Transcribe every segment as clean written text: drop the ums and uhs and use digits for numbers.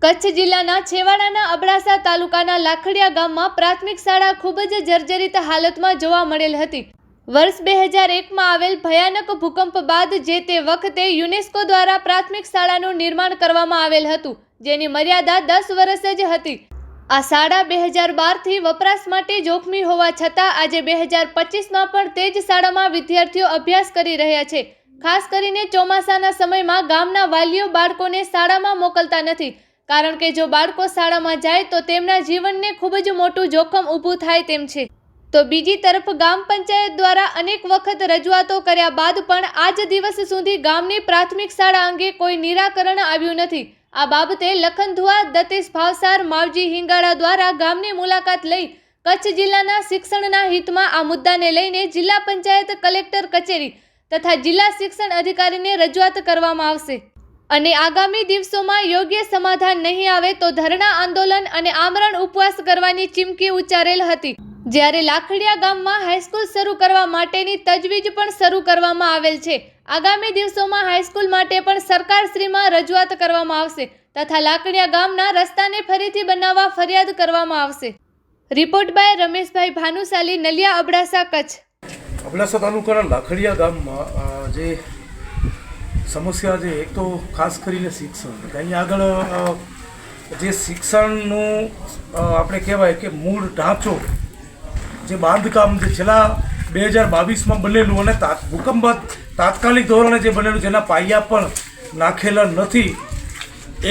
કચ્છ જિલ્લાના છેવાડાના અબડાસા તાલુકાના લાખડિયા ગામમાં પ્રાથમિક શાળા ખૂબ જ જર્જરિત હાલતમાં જોવા મળેલ હતી। વર્ષ 2001માં આવેલ ભયાનક ભૂકંપ બાદ જે તે વખતે યુનેસ્કો દ્વારા પ્રાથમિક શાળાનું નિર્માણ કરવામાં આવેલ હતું, જેની મર્યાદા 10 વર્ષ જ હતી। આ શાળા 2012થી વપરાશ માટે જોખમી હોવા છતાં આજે 2025માં પણ તે જ શાળામાં વિદ્યાર્થીઓ અભ્યાસ કરી રહ્યા છે। ખાસ કરીને ચોમાસાના સમયમાં ગામના વાલીઓ બાળકોને શાળામાં મોકલતા નથી, કારણ કે જો બાળકો શાળામાં જાય તો તેમના જીવનને ખૂબ જ મોટું જોખમ ઊભું થાય તેમ છે। તો બીજી તરફ ગામ પંચાયત દ્વારા અનેક વખત રજૂઆતો કર્યા બાદ પણ આજ દિવસ સુધી ગામની પ્રાથમિક શાળા અંગે કોઈ નિરાકરણ આવ્યું નથી। આ બાબતે લખનધુઆ, દતેશ ભાવસાર, માવજી હિંગાળા દ્વારા ગામની મુલાકાત લઈ કચ્છ જિલ્લાના શિક્ષણના હિતમાં આ મુદ્દાને લઈને જિલ્લા પંચાયત, કલેક્ટર કચેરી તથા જિલ્લા શિક્ષણ અધિકારીને રજૂઆત કરવામાં આવશે અને આગામી દિવસોમાં યોગ્ય સમાધાન નહીં આવે તો ધરણા આંદોલન અને આમરણ ઉપવાસ કરવાની ચીમકી ઉચ્ચારેલ હતી। જ્યારે લાખડિયા ગામમાં હાઈસ્કૂલ શરૂ કરવા માટેની તજવીજ પણ શરૂ કરવામાં આવેલ છે। આગામી દિવસોમાં હાઈસ્કૂલ માટે પણ સરકારશ્રીમાં રજૂઆત કરવામાં આવશે તથા લાખડિયા ગામના રસ્તાને ફરીથી બનાવવા ફરિયાદ કરવામાં આવશે। Report by Rameshbhai Bhanushali, Naliya, Abdasa, Kutch. અબડાસા તાલુકાના લાખડિયા ગામમાં જે સમસ્યા છે, એક તો ખાસ કરીને શિક્ષણ, અહીં આગળ જે શિક્ષણનું આપણે કહેવાય કે મૂળ ઢાંચો, જે બાંધકામ જે છેલ્લા 2022માં બનેલું અને ભૂકંપ બાદ તાત્કાલિક ધોરણે જે બનેલું, જેના પાયા પણ નાખેલા નથી,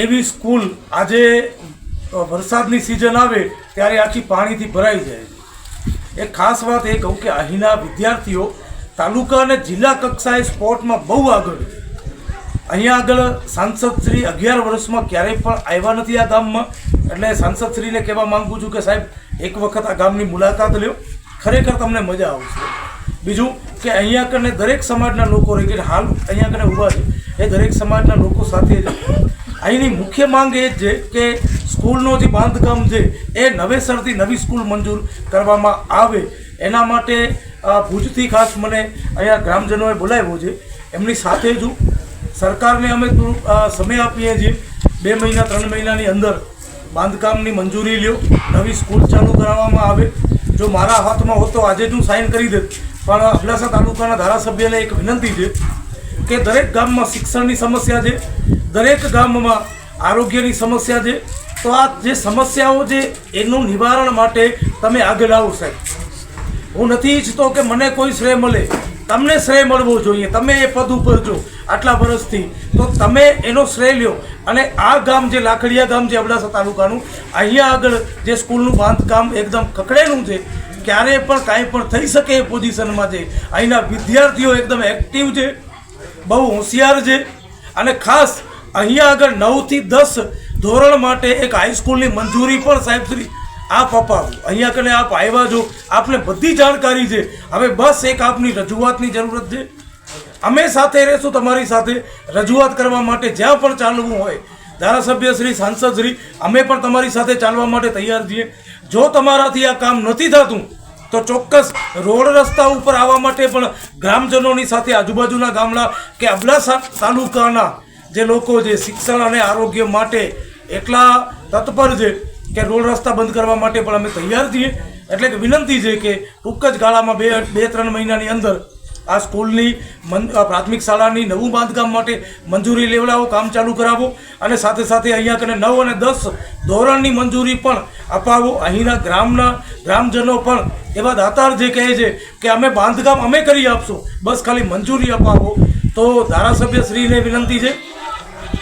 એવી સ્કૂલ આજે વરસાદની સિઝન આવે ત્યારે આખી પાણીથી ભરાઈ જાય છે। એક ખાસ વાત એ કહું કે અહીંના વિદ્યાર્થીઓ તાલુકા અને જિલ્લા કક્ષાએ સ્પોર્ટમાં બહુ આગળ છે। અહીંયા આગળ સાંસદશ્રી 11 વર્ષમાં ક્યારેય પણ આવ્યા નથી આ ગામમાં, એટલે સાંસદશ્રીને કહેવા માગું છું કે સાહેબ, એક વખત આ ગામની મુલાકાત લ્યો, ખરેખર તમને મજા આવશે। બીજું કે અહીંયા કને દરેક સમાજના લોકો રહી ગયા, હાલ અહીંયા કને ઊભા છે, એ દરેક સમાજના લોકો સાથે જ અહીંની મુખ્ય માંગ એ જ છે કે સ્કૂલનો જે બાંધકામ છે એ નવેસરથી નવી સ્કૂલ મંજૂર કરવામાં આવે। એના માટે ભુજથી ખાસ મને અહીંયા ગ્રામજનોએ બોલાવ્યો છે, એમની સાથે જ સરકારને અમે સમય આપીએ છીએ, 2 મહિના 3 મહિનાની અંદર બાંધકામની મંજૂરી લ્યો, નવી સ્કૂલ ચાલુ કરાવવામાં આવે। જો મારા હાથમાં હોત તો આજે જ હું સાઇન કરી દેત, પણ અબડાસા તાલુકાના ધારાસભ્યને એક વિનંતી છે કે દરેક ગામમાં શિક્ષણની સમસ્યા છે, દરેક ગામમાં આરોગ્યની સમસ્યા છે, તો આ જે સમસ્યાઓ છે એનું નિવારણ માટે તમે આગળ આવો સાહેબ। હું નથી ઈચ્છતો કે મને કોઈ શ્રેય મળે, તમને શ્રેય મળવો જોઈએ। તમે એ પદ ઉપર છો આટલા વર્ષથી, તો તમે એનો શ્રેય લ્યો અને આ ગામ જે લાખડિયા ગામ છે અબડાસા તાલુકાનું, અહીંયા આગળ જે સ્કૂલનું બાંધકામ એકદમ કકડેલું છે, ક્યારેય પણ કાંઈ પણ થઈ શકે એ પોઝિશનમાં છે। અહીંના વિદ્યાર્થીઓ એકદમ એક્ટિવ છે, બહુ હોશિયાર છે અને ખાસ અહીંયા આગળ 9 થી 10 ધોરણ માટે એક હાઈસ્કૂલની મંજૂરી પણ સાહેબશ્રી આપ અપાવો। અહીંયા કને આપ આવ્યા છો, આપને બધી જાણકારી છે, હવે બસ એક આપની રજૂઆતની જરૂરત છે। અમે સાથે રહેશું તમારી સાથે રજૂઆત કરવા માટે, જ્યાં પણ ચાલવું હોય, ધારાસભ્યશ્રી, સાંસદશ્રી, અમે પણ તમારી સાથે ચાલવા માટે તૈયાર છીએ। જો તમારાથી આ કામ નથી થતું તો ચોક્કસ રોડ રસ્તા ઉપર આવવા માટે પણ ગ્રામજનોની સાથે આજુબાજુના ગામડા કે અબડાસા તાલુકાના જે લોકો છે શિક્ષણ અને આરોગ્ય માટે એટલા તત્પર છે કે રોડ રસ્તા બંધ કરવા માટે પણ અમે તૈયાર છીએ। એટલે કે વિનંતી છે કે ટૂંક જ ગાળામાં 2-3 મહિનાની અંદર આ સ્કૂલની પ્રાથમિક શાળાની નવું બાંધકામ માટે મંજૂરી લેવડાવો, કામ ચાલુ કરાવો અને સાથે સાથે અહીંયા કને 9 અને 10 ધોરણની મંજૂરી પણ અપાવો। અહીંના ગ્રામજનો પણ એવા દાતાર જે કહે છે કે અમે બાંધકામ અમે કરી આપશું, બસ ખાલી મંજૂરી અપાવો। તો ધારાસભ્યશ્રીને વિનંતી છે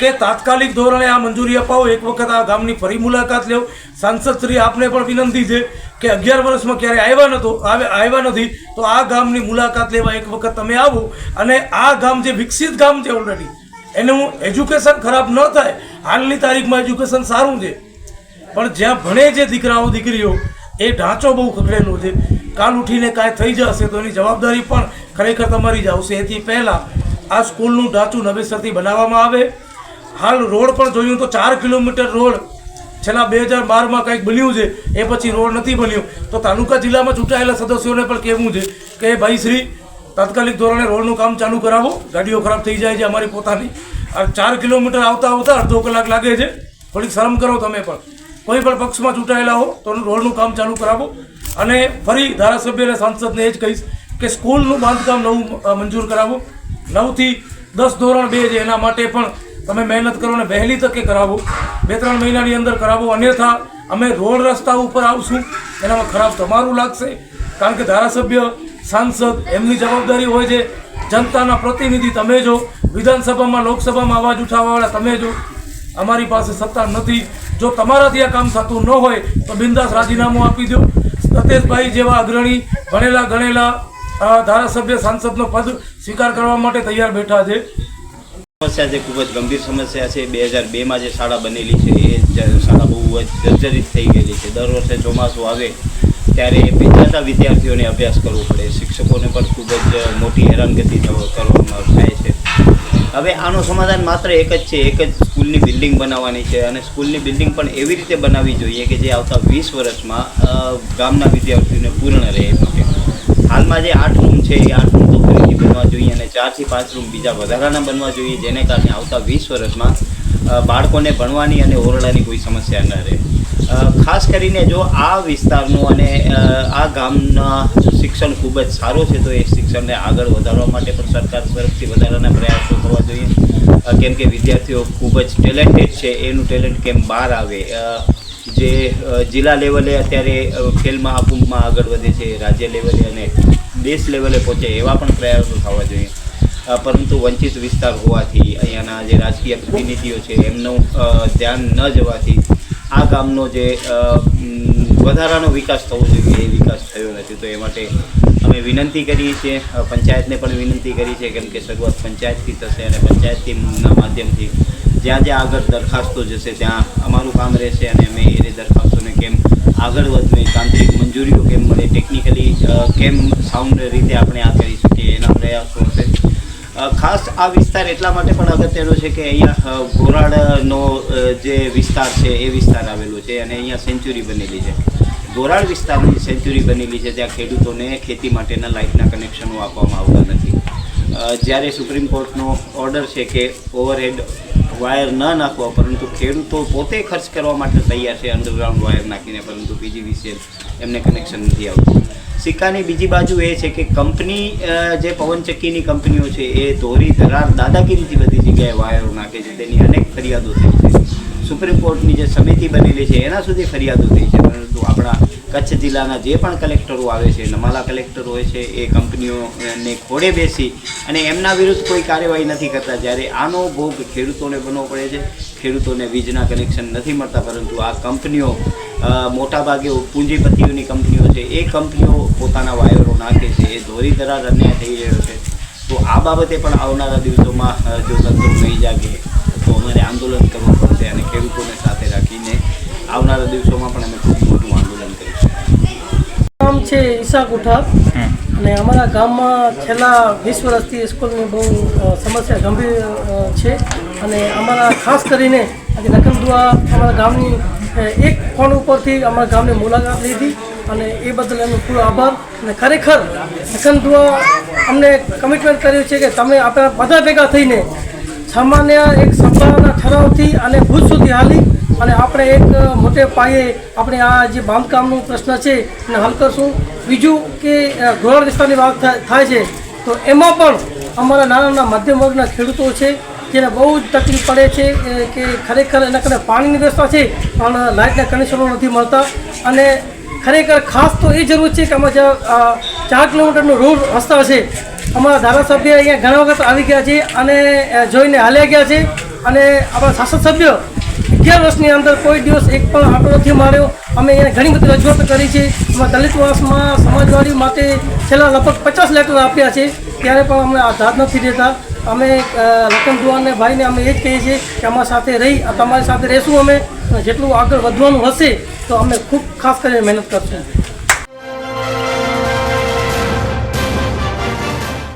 કે તાત્કાલિક ધોરણે આ મંજૂરી અપાવો, એક વખત આ ગામની ફરી મુલાકાત લેવો। સાંસદશ્રી આપને પણ વિનંતી છે કે 11 વર્ષમાં ક્યારે આવ્યા નથી, તો આ ગામની મુલાકાત લેવા એક વખત તમે આવો અને આ ગામ જે વિકસિત ગામ છે ઓલરેડી, એનું એજ્યુકેશન ખરાબ ન થાય। હાલની તારીખમાં એજ્યુકેશન સારું છે, પણ જ્યાં ભણે છે દીકરાઓ દીકરીઓ, એ ઢાંચો બહુ ખગડેલો છે। કાલ ઉઠીને કાંઈ થઈ જશે તો એની જવાબદારી પણ ખરેખર તમારી જ આવશે। એથી પહેલાં આ સ્કૂલનું ઢાંચું નવેસરથી બનાવવામાં આવે। હાલ રોડ પણ જોયું તો 4 કિલોમીટર રોડ છેલ્લા 2012માં કંઈક બન્યું છે, એ પછી રોડ નથી બન્યો। તો તાલુકા જિલ્લામાં ચૂંટાયેલા સદસ્યોને પણ કહેવું છે કે ભાઈ શ્રી, તાત્કાલિક ધોરણે રોડનું કામ ચાલુ કરાવો, ગાડીઓ ખરાબ થઈ જાય છે અમારી પોતાની। 4 કિલોમીટર આવતા અડધો કલાક લાગે છે, થોડીક શરમ કરો તમે પણ. કોઈ પણ પક્ષમાં ચૂંટાયેલા હો તો રોડનું કામ ચાલુ કરાવો. અને ફરી ધારાસભ્ય અને સાંસદને એ જ કહીશ કે સ્કૂલનું બાંધકામ નવું મંજૂર કરાવો. 9 થી 10 ધોરણ 2 છે એના માટે પણ તમે મહેનત કરો અને વહેલી તકે કરાવો. 2-3 મહિનાની અંદર કરાવો. અન્યથા અમે રોડ રસ્તા ઉપર આવશું, એનામાં ખરાબ તમારું લાગશે. કારણ કે ધારાસભ્ય સાંસદ એમની જવાબદારી હોય છે. જનતાના પ્રતિનિધિ તમે જો, વિધાનસભામાં લોકસભામાં અવાજ ઉઠાવવાવાળા તમે જો. અમારી પાસે સત્તા નથી. જો તમારાથી આ કામ થતું ન હોય તો બિંદાસ રાજીનામું આપી દો. સતેશભાઈ જેવા અગ્રણી ભણેલા ગણેલા ધારાસભ્ય સાંસદનો પદ સ્વીકાર કરવા માટે તૈયાર બેઠા છે. સમસ્યા જે ખૂબ જ ગંભીર સમસ્યા છે. 2002માં જે શાળા બનેલી છે એ શાળા બહુ જ જર્જરિત થઈ ગયેલી છે. દર વર્ષે ચોમાસું આવે ત્યારે ભીંજાતા વિદ્યાર્થીઓને અભ્યાસ કરવો પડે. શિક્ષકોને પણ ખૂબ જ મોટી હેરાનગતિ કરવામાં થાય છે. હવે આનું સમાધાન માત્ર એક જ છે, એક જ સ્કૂલની બિલ્ડિંગ બનાવવાની છે. અને સ્કૂલની બિલ્ડિંગ પણ એવી રીતે બનાવવી જોઈએ કે જે આવતા 20 વર્ષમાં ગામના વિદ્યાર્થીઓને પૂર્ણ રહે એ માટે. હાલમાં જે 8 રૂમ છે એ 8 રૂમ તો ફરીથી બનવા જોઈએ અને 4 થી 5 રૂમ બીજા વધારાના બનવા જોઈએ, જેને કારણે આવતા 20 વર્ષમાં બાળકોને ભણવાની અને ઓરડાની કોઈ સમસ્યા ન રહે. ખાસ કરીને જો આ વિસ્તારનું અને આ ગામના શિક્ષણ ખૂબ જ સારું છે તો એ શિક્ષણને આગળ વધારવા માટે પણ સરકાર તરફથી વધારાના પ્રયાસો થવા જોઈએ. કેમ કે વિદ્યાર્થીઓ ખૂબ જ ટેલેન્ટેડ છે, એનું ટેલેન્ટ કેમ બહાર આવે. જે જિલ્લા લેવલે અત્યારે ખેલ મહાકુંભમાં આગળ વધે છે, રાજ્ય લેવલે અને દેશ લેવલે પહોંચે એવા પણ પ્રયાસો થવા જોઈએ. પરંતુ વંચિત વિસ્તાર હોવાથી અહીંયાના જે રાજકીય પ્રતિનિધિઓ છે એમનું ધ્યાન ન જવાથી આ ગામનો જે વધારાનો વિકાસ થવો જોઈએ એ વિકાસ થયો નથી. તો એ માટે અમે વિનંતી કરીએ છીએ, પંચાયતને પણ વિનંતી કરી છે, કેમ કે શરૂઆત પંચાયતથી થશે અને પંચાયતના માધ્યમથી જ્યાં જ્યાં આગળ દરખાસ્તો જશે ત્યાં અમારું કામ રહેશે અને અમે એ દરખાસ્તોને કેમ આગળ વધવી, તાંત્રિક મંજૂરીઓ કેમ મળે, ટેકનિકલી કેમ સાઉન્ડ રીતે આપણે આ કરી શકીએ એના પ્રયાસો હશે. ખાસ આ વિસ્તાર એટલા માટે પણ અગત્યનો છે કે અહીંયા ગોરાડનો જે વિસ્તાર છે એ વિસ્તાર આવેલો છે અને અહીંયા સેન્ચુરી બનેલી છે. ગોરાડ વિસ્તારની સેન્ચુરી બનેલી છે ત્યાં ખેડૂતોને ખેતી માટેના લાઇટના કનેક્શનો આપવામાં આવતા નથી. જ્યારે સુપ્રીમ કોર્ટનો ઓર્ડર છે કે ઓવરહેડ વાયર ન નાખવા, પરંતુ ખેડૂતો પોતે ખર્ચ કરવા માટે તૈયાર છે અંડરગ્રાઉન્ડ વાયર નાખીને, પરંતુ PGVCL એમને કનેક્શન નથી આવતું. સિક્કાની બીજી બાજુ એ છે કે કંપની જે પવનચક્કીની કંપનીઓ છે એ ધોરી ધરાર દાદાગીરીથી બધી જગ્યાએ વાયરો નાખે છે. તેની અનેક ફરિયાદો થઈ છે. સુપ્રીમ કોર્ટની જે સમિતિ બનેલી છે એના સુધી ફરિયાદો થઈ છે, પરંતુ આપણા કચ્છ જિલ્લાના જે પણ કલેક્ટરો આવે છે, નમાલા કલેક્ટર હોય છે, એ કંપનીઓને ખોળે બેસી અને એમના વિરુદ્ધ કોઈ કાર્યવાહી નથી કરતા. જ્યારે આનો ભોગ ખેડૂતોને બનવો પડે છે. ખેડૂતોને વીજના કનેક્શન નથી મળતા, પરંતુ આ કંપનીઓ મોટાભાગે પૂંજીપતિઓની કંપનીઓ છે એ કંપનીઓ પોતાના વાયરો નાખે છે. એ ધોરી ધરાર અન્યાય થઈ રહ્યો છે. તો આ બાબતે પણ આવનારા દિવસોમાં જો તંત્ર નહીં જાગે તો અમારે આંદોલન કરવું પડશે અને ખેડૂતોને સાથે રાખીને આવનારા દિવસોમાં પણ અમે ખૂબ મોટું આંદોલન કરીશું. નામ છે ઈશા કુઠાર અને અમારા ગામમાં છેલ્લા 20 વર્ષથી સ્કૂલની બહુ સમસ્યા ગંભીર છે અને અમારા ખાસ કરીને આજે લખનદુઆ અમારા ગામની એક ફોન ઉપરથી અમારા ગામની મુલાકાત લીધી અને એ બદલ એનો પૂરો આભાર. અને ખરેખર લખનદુઆ અમને કમિટમેન્ટ કર્યું છે કે તમે આપણે બધા ભેગા થઈને સામાન્ય એક સભાના ઠરાવથી અને ભુજ સુધી હાલી અને આપણે એક મોટે પાયે આપણે આ જે બાંધકામનું પ્રશ્ન છે એને હલ કરશું. બીજું કે ગોરાડ વિસ્તારની વાત થાય છે તો એમાં પણ અમારા નાના મધ્યમ વર્ગના ખેડૂતો છે જેને બહુ જ તકલીફ પડે છે કે ખરેખર એના કારણે પાણીની વ્યવસ્થા છે પણ લાઇટના કનેક્શનો નથી મળતા. અને ખરેખર ખાસ તો એ જરૂર છે કે આમાં જ્યાં 4 કિલોમીટરનો રોડ રસ્તા છે, અમારા ધારાસભ્ય અહીંયા ઘણા વખત આવી ગયા છે અને જોઈને હાલ્યા ગયા છે અને આપણા સાંસદ સભ્ય 11 વર્ષની અંદર કોઈ દિવસ એક પણ આંટો નથી માર્યો. અમે એને ઘણી બધી રજૂઆત કરી છે. અમારા દલિતવાસમાં સમાજવાદી માટે છેલ્લા લગભગ 50 લેટર આપ્યા છે, ત્યારે પણ અમને આધાર નથી દેતા. અમે લખનદુઆને ભાઈને અમે એ જ કહીએ છીએ કે અમારી સાથે રહી તમારી સાથે રહેશું. અમે જેટલું આગળ વધવાનું હશે તો અમે ખૂબ ખાસ કરીને મહેનત કરશું.